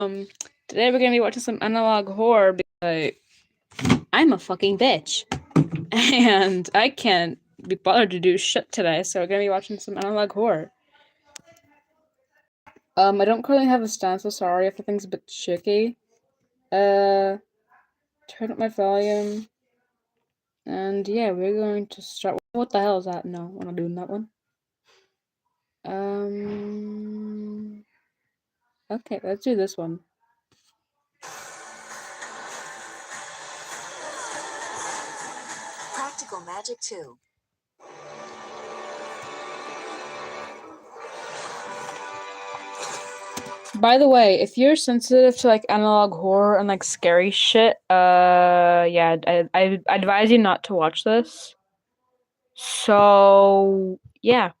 Today we're gonna be watching some analog horror because I'm a fucking bitch. And I can't be bothered to do shit today, so we're gonna be watching some analog horror. I don't currently have a stand, so sorry if everything's a bit shaky. Turn up my volume. And yeah, we're going to start. What the hell is that? No, we're not doing that one. Okay, let's do this one. Practical Magic 2. By the way, if you're sensitive to like analog horror and like scary shit, yeah, I advise you not to watch this. So yeah.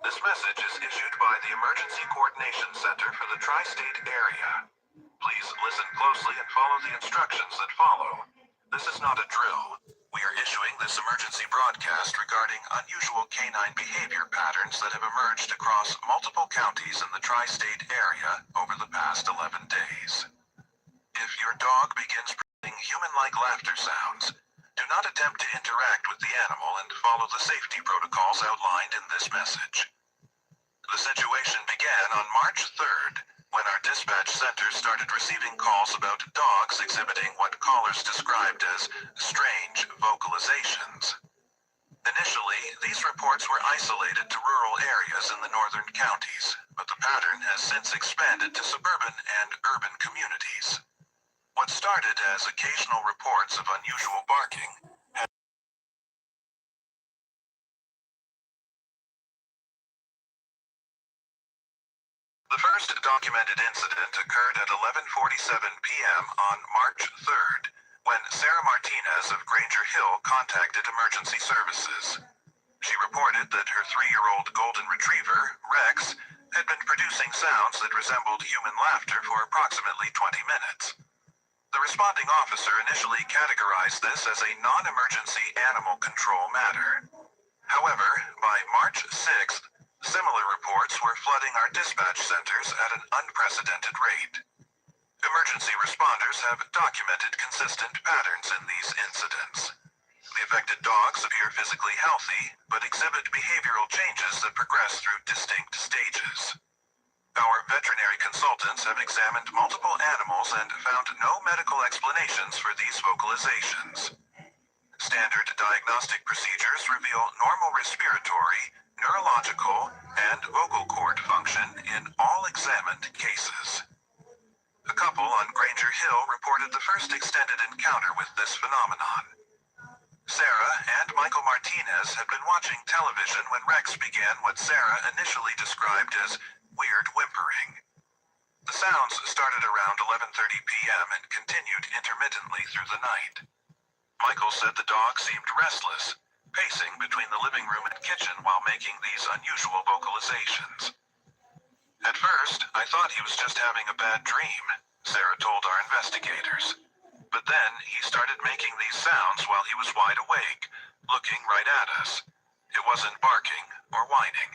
This message is issued by the Emergency Coordination Center for the Tri-State Area. Please listen closely and follow the instructions that follow. This is not a drill. We are issuing this emergency broadcast regarding unusual canine behavior patterns that have emerged across multiple counties in the Tri-State Area over the past 11 days. If your dog begins producing human-like laughter sounds, do not attempt to interact with the animal and follow the safety protocols outlined in this message. The situation began on March 3rd, when our dispatch center started receiving calls about dogs exhibiting what callers described as strange vocalizations. Initially, these reports were isolated to rural areas in the northern counties, but the pattern has since expanded to suburban and urban communities. What started as occasional reports of unusual barking had The first documented incident occurred at 11:47 p.m. on March 3rd, when Sarah Martinez of Granger Hill contacted emergency services. She reported that her 3-year-old golden retriever, Rex, had been producing sounds that resembled human laughter for approximately 20 minutes. The responding officer initially categorized this as a non-emergency animal control matter. However, by March 6th, similar reports were flooding our dispatch centers at an unprecedented rate. Emergency responders have documented consistent patterns in these incidents. The affected dogs appear physically healthy, but exhibit behavioral changes that progress through distinct stages. Our veterinary consultants have examined multiple animals and found no medical explanations for these vocalizations. Standard diagnostic procedures reveal normal respiratory, neurological, and vocal cord function in all examined cases. A couple on Granger Hill reported the first extended encounter with this phenomenon. Sarah and Michael Martinez had been watching television when Rex began what Sarah initially described as weird whimpering. The sounds started around 11:30 p.m. and continued intermittently through the night. Michael said the dog seemed restless, pacing between the living room and kitchen while making these unusual vocalizations. At first, I thought he was just having a bad dream, Sarah told our investigators. But then he started making these sounds while he was wide awake, looking right at us. It wasn't barking or whining.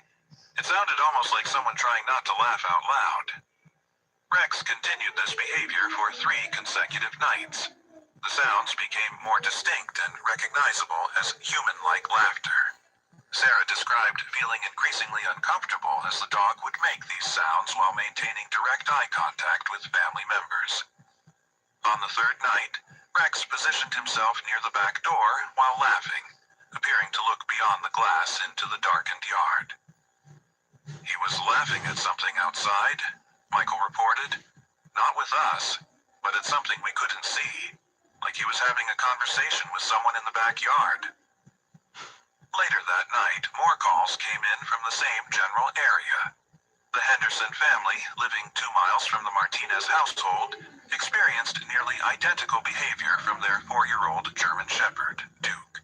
It sounded almost like someone trying not to laugh out loud. Rex continued this behavior for 3 consecutive nights. The sounds became more distinct and recognizable as human-like laughter. Sarah described feeling increasingly uncomfortable as the dog would make these sounds while maintaining direct eye contact with family members. On the 3rd night, Rex positioned himself near the back door while laughing, appearing to look beyond the glass into the darkened yard. He was laughing at something outside, Michael reported. Not with us, but at something we couldn't see, like he was having a conversation with someone in the backyard. Later that night, more calls came in from the same general area. The Henderson family, living 2 miles from the Martinez household, experienced nearly identical behavior from their 4-year-old German Shepherd, Duke.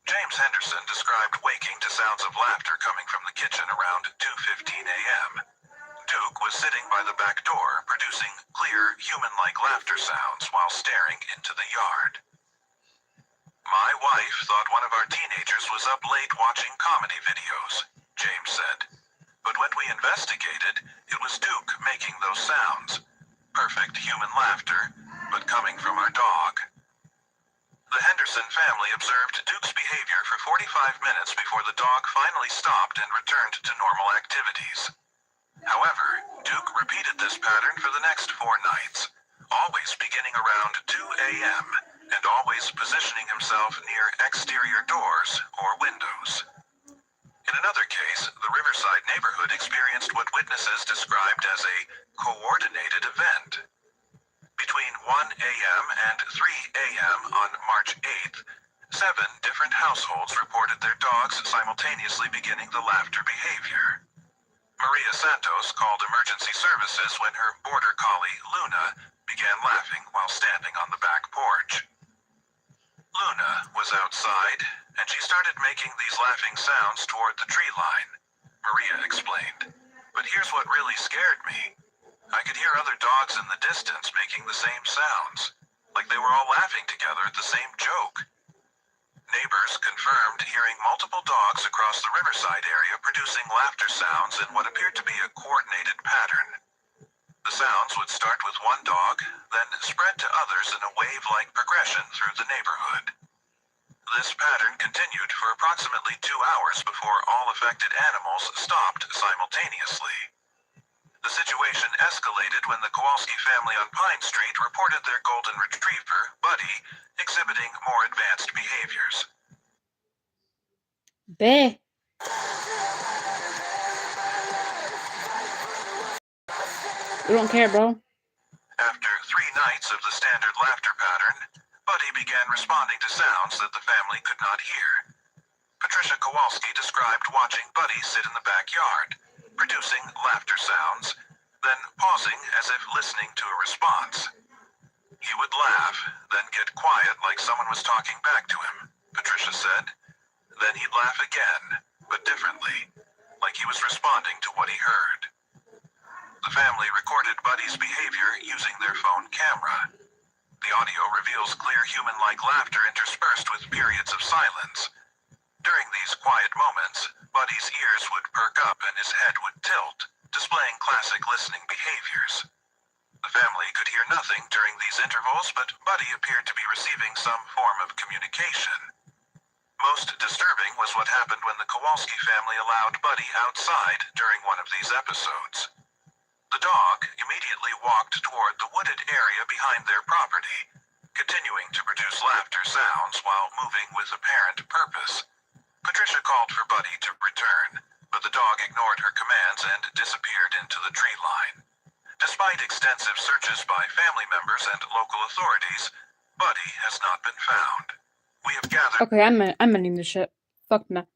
James Henderson described waking to sounds of laughter coming from the kitchen around 2:15 a.m. Duke was sitting by the back door, producing clear, human-like laughter sounds while staring into the yard. My wife thought one of our teenagers was up late watching comedy videos, James said. But when we investigated, it was Duke making those sounds. Perfect human laughter, but coming from our dog. The Henderson family observed Duke's behavior for 45 minutes before the dog finally stopped and returned to normal activities. However, Duke repeated this pattern for the next 4 nights, always beginning around 2 a.m. and always positioning himself near exterior doors or windows. In another case, the Riverside neighborhood experienced what witnesses described as a coordinated event. Between 1 a.m. and 3 a.m. on March 8th, 7 different households reported their dogs simultaneously beginning the laughter behavior. Maria Santos called emergency services when her border collie, Luna, began laughing while standing on the back porch. Luna was outside, and she started making these laughing sounds toward the tree line, Maria explained. But here's what really scared me. I could hear other dogs in the distance making the same sounds, like they were all laughing together at the same joke. Neighbors confirmed hearing multiple dogs across the Riverside area producing laughter sounds in what appeared to be a coordinated pattern. The sounds would start with one dog, then spread to others in a wave-like progression through the neighborhood. This pattern continued for approximately 2 hours before all affected animals stopped simultaneously. The situation escalated when the Kowalski family on Pine Street reported their golden retriever, Buddy, exhibiting more advanced behaviors. Bae. We don't care, bro. After 3 nights of the standard laughter pattern, Buddy began responding to sounds that the family could not hear. Patricia Kowalski described watching Buddy sit in the backyard, producing laughter sounds, then pausing as if listening to a response. He would laugh, then get quiet like someone was talking back to him, Patricia said. Then he'd laugh again, but differently, like he was responding to what he heard. The family recorded Buddy's behavior using their phone camera. The audio reveals clear human-like laughter interspersed with periods of silence. During these quiet moments, Buddy's ears would perk up and his head would tilt, displaying classic listening behaviors. The family could hear nothing during these intervals, but Buddy appeared to be receiving some form of communication. Most disturbing was what happened when the Kowalski family allowed Buddy outside during one of these episodes. The dog immediately walked toward the wooded area behind their property, continuing to produce laughter sounds while moving with apparent purpose. Patricia called for Buddy to return, but the dog ignored her commands and disappeared into the tree line. Despite extensive searches by family members and local authorities, Buddy has not been found. We have gathered... Okay, I'm ending this shit. Fuck nah.